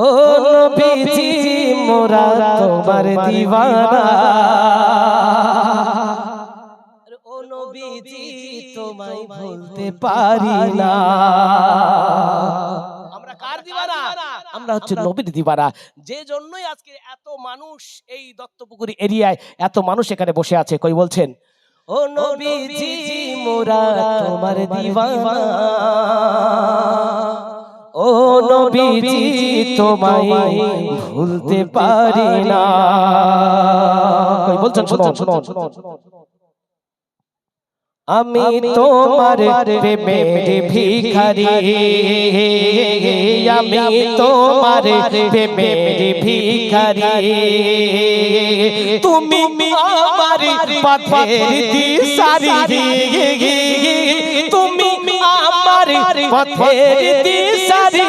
ও নবীজি মোরা তোমার দিওয়ানা, ও নবীজি তোমায় ভুলতে পারি না। আমরা কার দিওয়ানা? আমরা হচ্ছে নবীর দিওয়ানা। যে জন্যই আজকে এত মানুষ এই দত্তপুকুর এরিয়ায় এত মানুষ এখানে বসে আছে। কই বলছেন ও নবীজি মোরা তোমার দিওয়ানা, ও নবীজি তোমায় ভুলতে পারি না। কই বলছেন শুনুন শুনুন। আমি তোমার প্রেমের ভিখারি, আমি তোমার প্রেমের ভিখারি, তুমি আমার পথের দিশারি, তুমি আমার পথের দিশারি,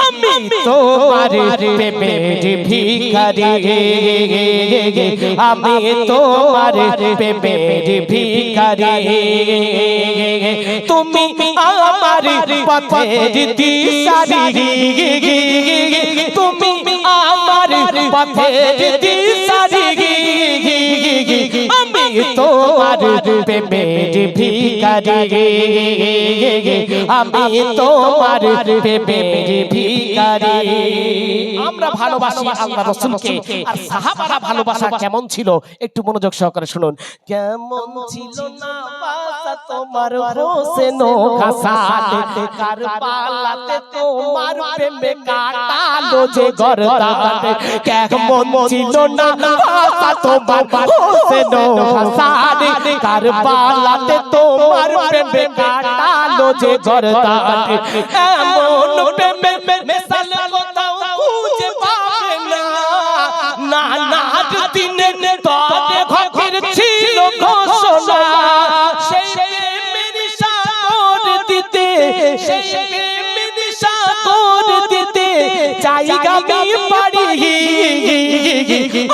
আমি তোমার প্রেমের ভিখারি, আমি তোমার প্রেমের ভিখারি, তুমি আমার পথের দিশারি, তুমি আমার পথের দিশারি, আমি তোমার প্রেমের ভিখারি, আমি তোমার প্রেমের ভিখারি। আমরা ভালোবাসি আল্লাহ রাসূলকে, আর সাহাবারা ভালোবাসা কেমন ছিল একটু মনোযোগ সহকারে শুনুন। কেমন ছিল না বাসা তোমার হোসেন ও হাসান, কারবালাতে তোমার প্রেমে কাটালো যে গর্দান। কেমন ছিল না বাসা তোমার হোসেন ও হাসান, কারবালাতে তোমার প্রেমে কাটালো যে গর্দান। এমন প্রেমে মিসাল কোথাও খুঁজে পাবে না, না না দিনে তবে ঘরের ছিল ঘোষণা। সেই প্রেমের সাগর দিতে, সেই প্রেমের সাগর দিতে জায়গা আমি পারি,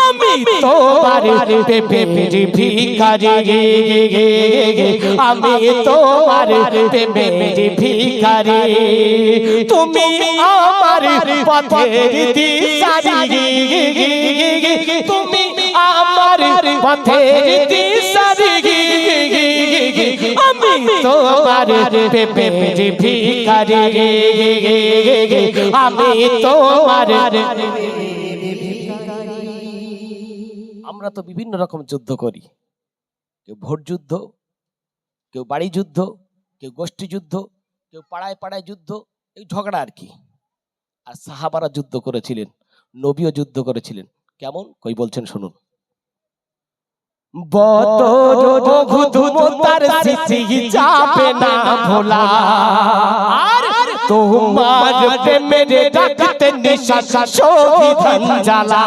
আমি তোমার প্রেমের ভিখারি, আমি তোমার প্রেমের ভিখারি, তুমি আমার পথের দিশারি, তুমি আমার পথের দিশারি, আমি তোমার প্রেমের ভিখারি, আমি তোমার। আমরা তো বিভিন্ন রকম যুদ্ধ করি, কেউ ভোট যুদ্ধ, কেউ বাড়ি যুদ্ধ, কেউ গোষ্ঠী যুদ্ধ, কেউ পাড়ায় পাড়ায় যুদ্ধ, এই ঝগড়া আর কি। আর সাহাবারা যুদ্ধ করেছিলেন, নবীও যুদ্ধ করেছিলেন। কেমন কই বলছেন শুনুন। বদর উহুদ মোতার স্মৃতি যাবে না ভোলা, আর তোমার প্রেমের ডাকতে নিশান শহীদ হানজালা।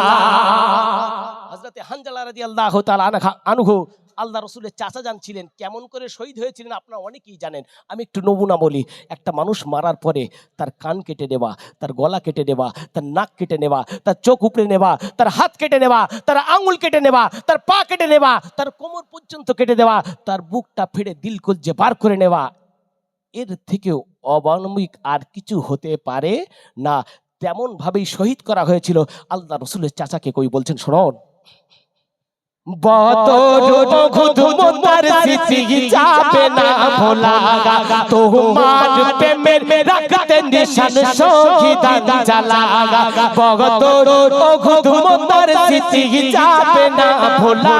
হযরত হানজালা রাদিয়াল্লাহু তাআলা আনহু আল্লাহ রাসূলের চাচা যান ছিলেন। কেমন করে শহীদ হয়েছিলেন আপনারা অনেকেই জানেন। আমি একটু নমুনা বলি। একটা মানুষ মারার পরে তার কান কেটে নেওয়া, তার গলা কেটে নেওয়া, তার নাক কেটে নেওয়া, তার চোখ উপড়ে নেওয়া, তার হাত কেটে নেওয়া, তার আঙুল কেটে নেওয়া, তার পা কেটে নেওয়া, তার কোমর পর্যন্ত কেটে দেওয়া, তার বুকটা ফেড়ে দিল কলজে বার করে নেওয়া, এর থেকেও অমানবিক আর কিছু হতে পারে না। তেমন ভাবেই শহীদ করা হয়েছিল আল্লাহ রাসূলের চাচাকে। কই বলছেন শুনুন। বদর উহুদ মোতার স্মৃতি যাবে না ভোলা, তোমার প্রেমের রাখতে নিশান শহীদ হানজালা। বদর উহুদ মোতার স্মৃতি যাবে না ভোলা,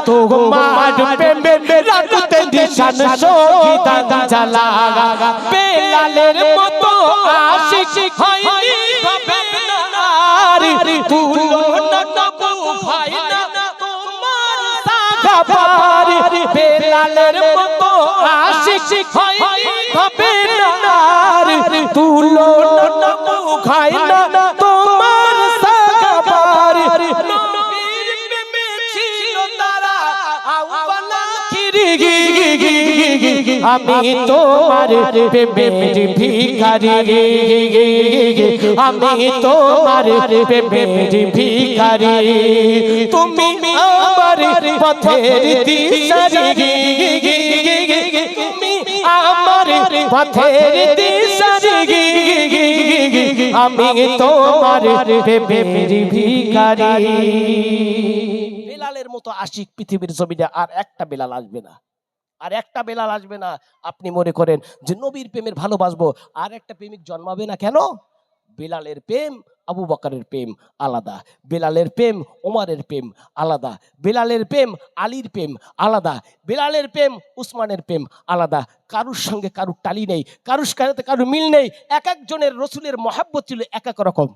তোমার প্রেমের রাখতে নিশান শহীদ হানজালা। বেলালের মতো আশিক হয়নি হবে না, তুলনা কবু হয় না বেলালের মতো আশিক হয়নি হবে না, তুলনা কবু হয় না তোমার সাহাবার। নবীর প্রেমে ছিল তারা আওয়ালা খিরি, আমি তোমার প্রেমের ভিখারি, আমি তোমার প্রেমের ভিখারি, তুমি আমার পথের দিশারি, তুমি আমার পথের দিশারি, আমি তোমার প্রেমের ভিখারি। বেলালের মতো আশিক পৃথিবীর জমিনে আর একটা বেলাল আসবে না, আর একটা বেলাল আসবে না। আপনি মনে করেন যে নবীর প্রেমের ভালোবাসবো, আর একটা প্রেমিক জন্মাবে না কেন? বেলালের প্রেম আবু বকরের প্রেম আলাদা, বেলালের প্রেম ওমরের প্রেম আলাদা, বেলালের প্রেম আলীর প্রেম আলাদা, বেলালের প্রেম উসমানের প্রেম আলাদা। কারুর সঙ্গে কারুর টালি নেই, কারুর সাথে কারুর মিল নেই। এক একজনের রসুলের মহাব্বত ছিল এক এক রকম,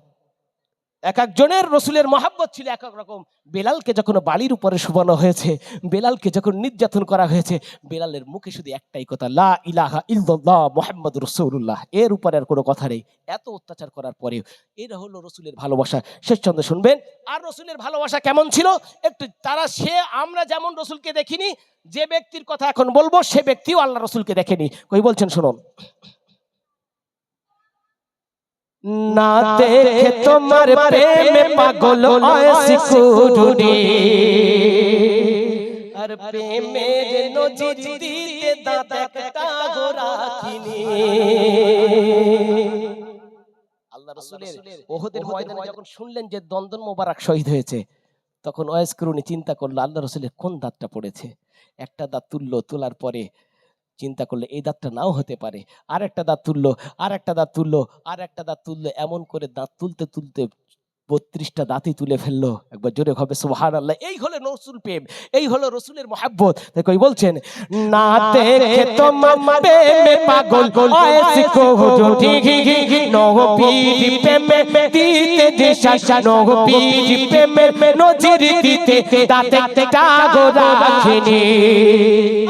এক একজনের রসুলের মহাব্বত ছিল এক এক রকম। বেলালকে যখন বালির উপরে শোভানো হয়েছে, বেলালকে যখন নির্যাতন করা হয়েছে, বেলালের মুখে শুধু একটাই কথা, লা ইলাহা ইল্লাল্লাহ মুহাম্মাদুর রাসূলুল্লাহ, এর উপরে আর কোনো কথা নেই। এত অত্যাচার করার পরেও এরা হলো রসুলের ভালোবাসা। শেষ চন্দ্র শুনবেন। আর রসুলের ভালোবাসা কেমন ছিল একটু তারা, সে আমরা যেমন রসুলকে দেখিনি, যে ব্যক্তির কথা এখন বলবো সে ব্যক্তিও আল্লাহ রসুলকে দেখেনি। কই বলছেন শুনুন। না দেখে তোমার প্রেমে পাগল আশিক রুনি, আর প্রেমের নজির দিতে দাঁত একটা গো রাখিনি। আল্লাহ রাসূলের ওহদের ময়দানে যখন শুনলেন যে দন্দন মোবারক শহীদ হয়েছে, তখন ওয়াইস করুনি চিন্তা করলো আল্লাহ রাসূলের কোন দাঁতটা পড়েছে। একটা দাঁত তুললো, তোলার পরে চিন্তা করলে এই দাঁতটা নাও হতে পারে, আর একটা দাঁত তুললো, আর একটা দাঁত তুললো, আর একটা দাঁত তুললো, এমন করে দাঁত তুলতে তুলতে 32টা দাঁতই তুলে ফেললো। একবার জোরে হবে সুবহানাল্লাহ। এই হলো রসুল প্রেম, এই হলো রসুলের মহব্বত। তাই বলছেন, না দেখে তোমার প্রেমে পাগল আশিক রুনি, নবীর প্রেমে দিতে দিশা, নবীর প্রেমে নজির দিতে দাঁত একটা গো রাখিনি।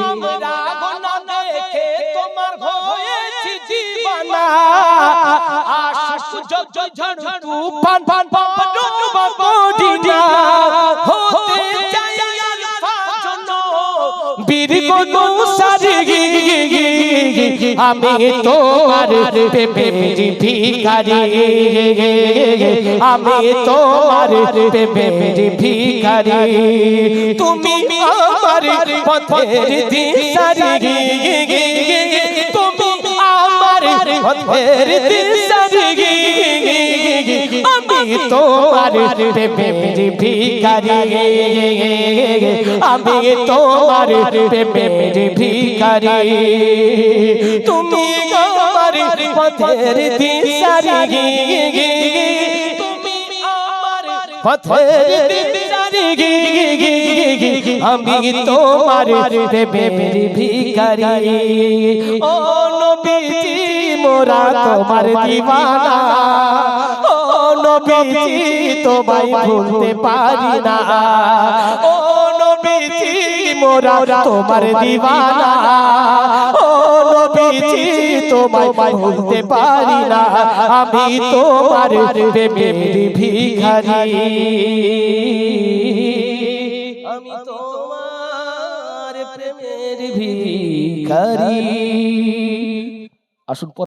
আমরা গোনা দেখে তোমার হয়েছি দিওয়ানা, আশিক ঝড় তুফান মদিনা হতে চাই আর ফাজন বীর কোন সারি, আমি তোমার প্রেমের ভিখারি, আমি তোমার প্রেমের ভিখারি। তুমি আমার পথের দিশারি, তুমি আমার পথের দিশারি, আমি তোমার প্রেমের ভিখারি, আমি তোমার প্রেমের ভিখারি। তুমি আমার পথের দিশারি, তুমি আমার পথের দিশারি, আমি তোমার প্রেমের ভিখারি। ও নবীজি মোরা তোমার দিওয়ানা, ও নবীজি তোমায় ভুলতে পারি না, ও নবীজি মোরা তোমার দিওয়ানা, ও নবীজি তোমায় ভুলতে পারি না, আমি তোমার প্রেমের ভিখারি, আমি তোমার প্রেমের ভিখারি। আসুন।